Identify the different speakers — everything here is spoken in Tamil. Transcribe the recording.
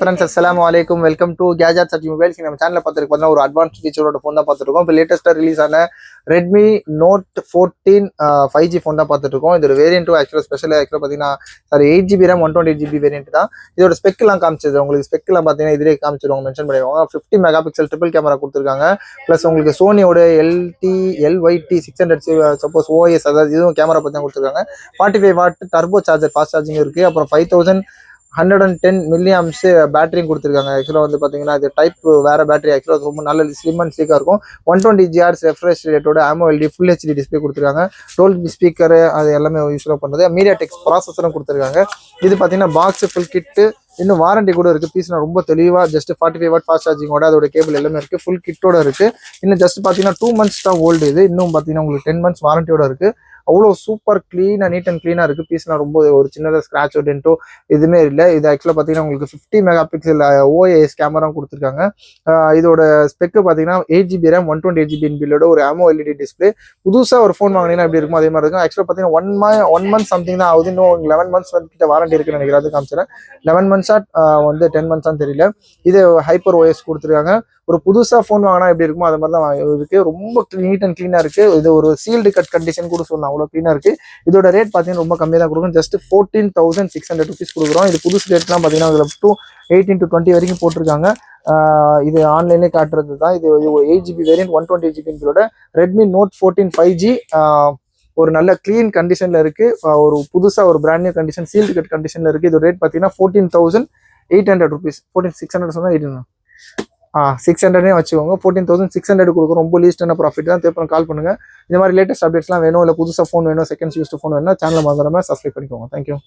Speaker 1: Friends, assalamu alaikum. Welcome to Gadgets at Mobiles. நம்ம சேனல்ல பார்த்துருக்கு ஒரு அட்வான்ஸ் ஃபீச்சரோட ஃபோன் தான் பார்த்துருக்கோம். இப்போ லேட்டஸ்ட்டாக ரிலீஸ் ஆன ரெட்மி நோட் 14 5G ஃபோன் தான் பார்த்துட்டு இருக்கோம். இதோட வேரியன்ட்டும் ஆக்சுவலாக பார்த்தீங்கன்னா 8GB RAM 128GB வேரியன்ட் தான். இதோட ஸ்பெக்லாம் காமிச்சது உங்களுக்கு ஸ்பெக்லாம் பார்த்தீங்கன்னா இதிலே காமிச்சிருவாங்க, மென்ஷன் பண்ணிடுவாங்க. 50 மெகா பிக்சல் ட்ரிபிள் கேமரா கொடுத்துருக்காங்க. ப்ளஸ் உங்களுக்கு சோனியோட LYT 600 சப்போஸ் OS அதாவது இதுவும் கேமரா பற்றி தான் கொடுத்துருக்காங்க. 45 what turbo charger fast charging இருக்குது. அப்புறம் 5110 mAh பேட்டரியும் கொடுத்துருக்காங்க. ஆக்சுவலாக வந்து பார்த்தீங்கன்னா இது டைப் வேறு பேட்டரி. ஆக்சுவலாக ரொம்ப நல்ல ஸ்லிம் அண்ட் ஸ்லீக்காக இருக்கும். 120Hz ரெஃப்ரெஷ் ரேட்டோட AMOLED ஃபுல் HD டிஸ்பிளே கொடுத்துருக்காங்க. டோல்பி ஸ்பீக்கரு அது எல்லாமே யூஸ்ஃபுல்லாக பண்ணுறது. MediaTek ப்ராசஸரும் கொடுத்துருக்காங்க. இது பார்த்தீங்கன்னா பாக்ஸ் ஃபுல் கிட்டு, இன்னும் வாரண்டி கூட இருக்குது. பீஸ்னா ரொம்ப தெளிவாக ஜஸ்ட் 45 வாட் ஃபாஸ்ட் சார்ஜிங்கோட அதோட கேபிள் எல்லாமே இருக்குது. ஃபுல் கிட்டோட இருக்குது. இன்னும் ஜஸ்ட் பார்த்தீங்கன்னா 2 months தான் ஓல்டு. இது இன்னும் பார்த்தீங்கன்னா உங்களுக்கு 10 months வாரண்டியோட இருக்குது. அவ்வளோ சூப்பர் க்ளீனாக நீட் அண்ட் க்ளீனாக இருக்குது. பீஸ்லாம் ரொம்ப ஒரு சின்னதாக ஸ்க்ராச்சோ டென்ட்டோ எதுவுமே இல்லை. இது ஆக்சுவலாக பார்த்தீங்கன்னா உங்களுக்கு 50 மெகா பிக்சல் OIS கேமராவும் கொடுத்துருக்காங்க. இதோட ஸ்பெக்கு பார்த்தீங்கன்னா 8GB RAM 128GB பில்லோட ஒரு AMOLED டிஸ்பிளே. புதுசாக ஒரு ஃபோன் வாங்கினீங்கன்னா எப்படி இருக்கும் அதே மாதிரி இருக்கும். ஆக்சுவலாக பார்த்தீங்கன்னா 1 month சம்திங் தான் ஆகுது. இன்னும் 11 months கிட்ட வாரண்டி இருக்குன்னு நினைக்கிறேன். அது காமிச்சிடறேன். 11 months வந்து 10 months தெரியல. இது ஹைப்பர் OS கொடுத்துருக்காங்க. ஒரு புதுசாக ஃபோன் வாங்கினா எப்படி இருக்குமோ அது மாதிரி தான் இருக்கு. ரொம்ப நீட் அண்ட் க்ளீனாக இருக்குது. இது ஒரு சீல்டு கட் கண்டிஷன் கூட சொல்லலாம், அவ்வளோ க்ளீனாக இருக்குது. இதோட ரேட் பார்த்தீங்கன்னா ரொம்ப கம்மியாக தான் கொடுக்கும். ஜஸ்ட் 14,600 rupees கொடுக்குறோம். இது புதுசு ரேட்லாம் பார்த்தீங்கன்னா இதில் 18 to 20 வரைக்கும் போட்டிருக்காங்க. இது ஆன்லைன்லேயே காட்டுறது தான். இது 8GB variant 128GB Redmi note 14 5G ஒரு நல்ல க்ளீன் கண்டிஷனில் இருக்குது. ஒரு புதுசாக ஒரு brand new condition sealed cut கண்டிஷனில் இருக்குது. இது ரேட் பார்த்தீங்கன்னா 14,800 rupees. 14,600 சொன்னால் 18 600 வச்சுக்கோங்க. 14,600 கொடுக்கும். ரொம்ப லீஸ்டான ப்ராஃபிட் தான். தேவை கால் பண்ணுங்க. இந்த மாதிரி லேட்டஸ்ட் அப்டேட்ஸ்லாம் வேணும், இல்லை புதுசாக ஃபோன் வேணும், செகண்ட்ஸ் யூஸ்டு ஃபோன் வேணும், சேனல் மறந்துடாம சப்ஸ்கிரைப் பண்ணிக்கோங்க. தேங்க்யூ.